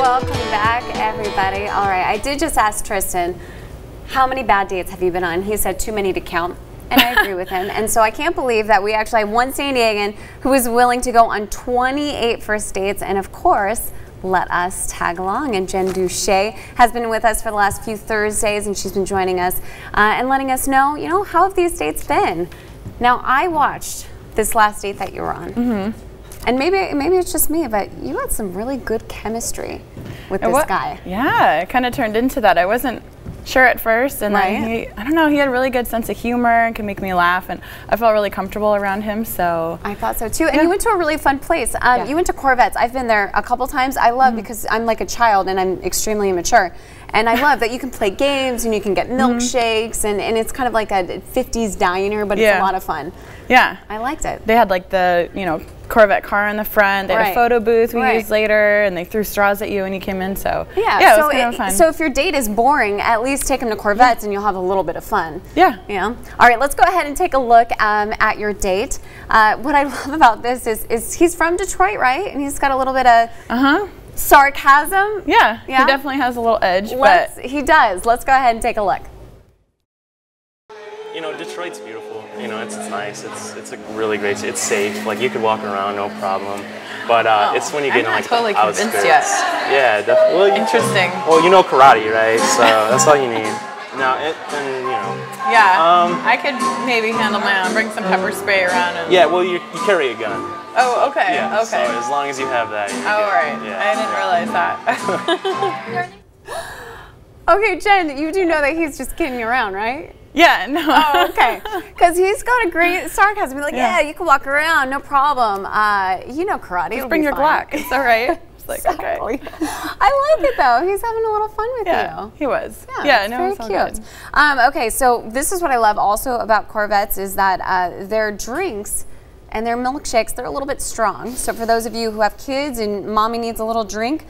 Welcome back, everybody. All right, I did just ask Tristan, how many bad dates have you been on? He said too many to count, and I agree with him. And so I can't believe that we actually have one San Diegan who was willing to go on 28 first dates, and of course, let us tag along. And Jen Duche has been with us for the last few Thursdays, and she's been joining us and letting us know, how have these dates been? Now, I watched this last date that you were on. Mm-hmm. And maybe it's just me, but you had some really good chemistry with this guy. Yeah, it kind of turned into that. I wasn't sure at first, and then I don't know, he had a really good sense of humor and could make me laugh, and I felt really comfortable around him, so. I thought so too. And you went to a really fun place. You went to Corvette's. I've been there a couple times. I love because I'm like a child and I'm extremely immature. And I love that you can play games and you can get milkshakes, and it's kind of like a 50s diner, but it's a lot of fun. Yeah. I liked it. They had like the, Corvette car in the front. They had a photo booth we used later, and they threw straws at you when you came in, so it was kind of fun. So if your date is boring, at least take him to Corvette's and you'll have a little bit of fun. Yeah. All right, let's go ahead and take a look at your date. What I love about this is he's from Detroit, right? And he's got a little bit of sarcasm. Yeah, he definitely has a little edge. He does. Let's go ahead and take a look. Detroit's beautiful. It's nice. It's a really great. It's safe. Like you could walk around, no problem. But it's when you get in like totally the outskirts. Convinced yet. Yeah, definitely. Well, interesting. Well, you know karate, right? So that's all you need. Now, Yeah. I could maybe handle my own. Bring some pepper spray around. And yeah. Well, you carry a gun. Oh, okay. Yeah, okay. So as long as you have that. All right. Yeah. I didn't realize that. Okay, Jen, you do know that he's just kidding you around, right? Yeah, no. Oh, okay. Because he's got a great sarcasm. He's like, yeah, you can walk around, no problem. You know karate. Just bring your Glock. It's all right. It's like, okay. I like it, though. He's having a little fun with you. He was. Yeah, no, it's very cute. Okay, so this is what I love also about Corvettes is that their drinks and their milkshakes, they're a little bit strong. So for those of you who have kids and mommy needs a little drink,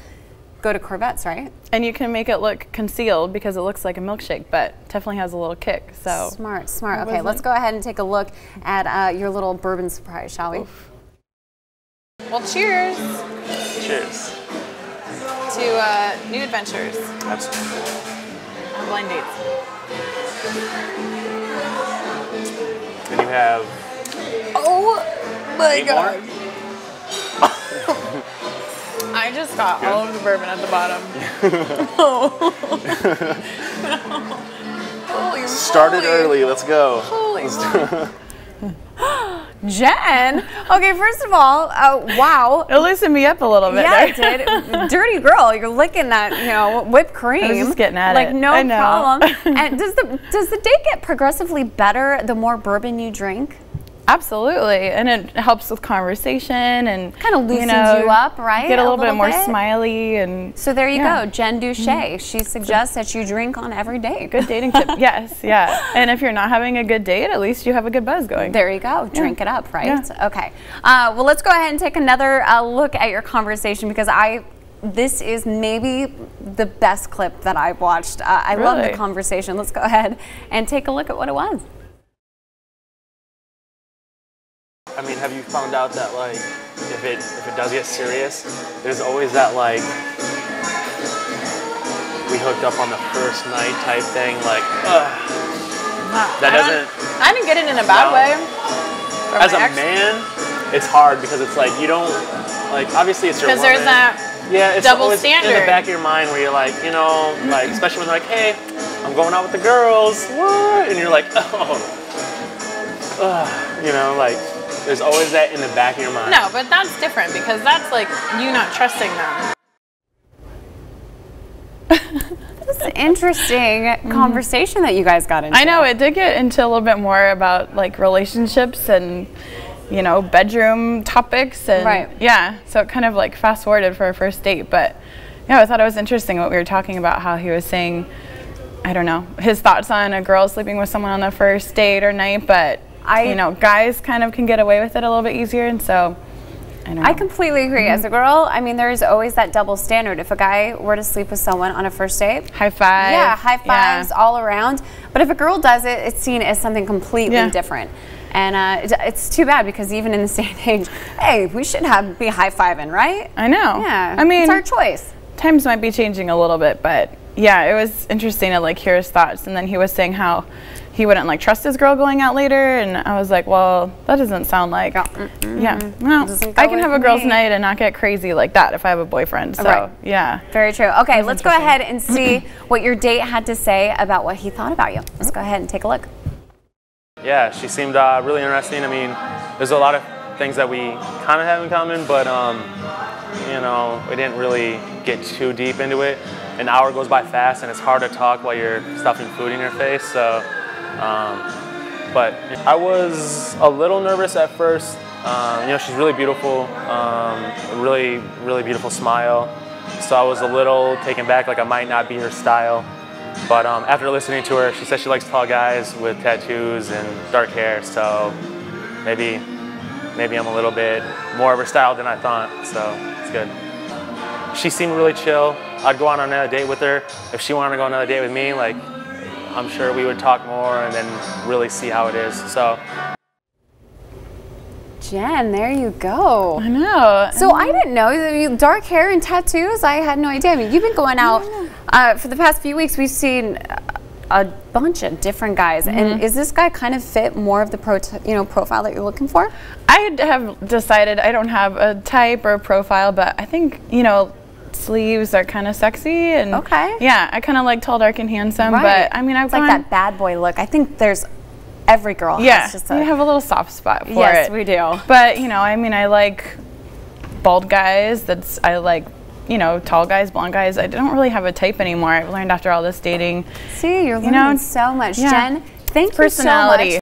go to Corvette's, right? And you can make it look concealed because it looks like a milkshake, but definitely has a little kick. So smart. Okay, let's go ahead and take a look at your little bourbon surprise, shall we? Well, cheers. Cheers. To new adventures. Absolutely. On blind dates. And you have. Oh my God. I just got all of the bourbon at the bottom. Holy Started early. Let's go. Holy Jen. Okay, first of all, wow. It loosened me up a little bit. Yeah, it did. Dirty girl, you're licking that, whipped cream. I was just getting at it. Like no problem. And does the date get progressively better the more bourbon you drink? Absolutely, and it helps with conversation and kind of loosens you up, right? Get a little bit more smiley, and so there you go, Jen Duche. She suggests that you drink on every date. Good dating tip. Yes, yeah. And if you're not having a good date, at least you have a good buzz going. There you go. Drink it up, right? Yeah. Okay. Well, let's go ahead and take another look at your conversation because this is maybe the best clip that I've watched. I love the conversation. Let's go ahead and take a look at what it was. I mean, have you found out that like, if it does get serious, there's always that like, we hooked up on the first night type thing, like, I didn't get it in a bad way. As a man, it's hard because it's like, you don't, like, obviously it's your woman. Because there's that it's double always standard in the back of your mind where you're like, like, especially when they're like, hey, I'm going out with the girls, what? And you're like, like, there's always that in the back of your mind. No, but that's different because that's like you not trusting them. This is an interesting conversation that you guys got into. I know, it did get into a little bit more about like relationships and, bedroom topics and so it kind of like fast forwarded for our first date. But yeah, I thought it was interesting what we were talking about, how he was saying, I don't know, his thoughts on a girl sleeping with someone on the first date or night, but guys kind of can get away with it a little bit easier, and so I don't know. I completely agree. As a girl, I mean, there's always that double standard. If a guy were to sleep with someone on a first date, high five. Yeah, high fives all around. But if a girl does it, it's seen as something completely different. And it's too bad because even in this day and age, hey, we should be high-fiving, right? I know. Yeah, I mean, it's our choice. times might be changing a little bit, but yeah, it was interesting to like hear his thoughts. And then he was saying how he wouldn't like trust his girl going out later, and I was like, well, that doesn't sound like, yeah, well, I can have a girls' night and not get crazy like that if I have a boyfriend. So yeah, very true. Okay, let's go ahead and see what your date had to say about what he thought about you. Let's go ahead and take a look. Yeah, she seemed really interesting. I mean, there's a lot of things that we kind of have in common, but you know, we didn't really get too deep into it. An hour goes by fast, and it's hard to talk while you're stuffing food in your face. So, but I was a little nervous at first. You know, she's really beautiful, really beautiful smile. So I was a little taken back, like I might not be her style. But after listening to her, she said she likes tall guys with tattoos and dark hair. So maybe I'm a little bit more of her style than I thought. So it's good. She seemed really chill. I'd go on another date with her. If she wanted to go on another date with me, like, I'm sure we would talk more and then really see how it is. So, Jen, there you go. I know. So I didn't know dark hair and tattoos. I had no idea. I mean, you've been going out for the past few weeks. We've seen a bunch of different guys. And is this guy kind of fit more of the profile that you're looking for? I have decided I don't have a type or a profile, but I think, you know, sleeves are kind of sexy, and yeah, I kind of like tall, dark, and handsome. But I mean, it's like that bad boy look. I think there's every girl has just you have a little soft spot for it. Yes, we do. But you know, I mean, I like bald guys. I like, you know, tall guys, blonde guys. I don't really have a type anymore. I've learned after all this dating. See, you're learning so much, Jen. Thank you so much.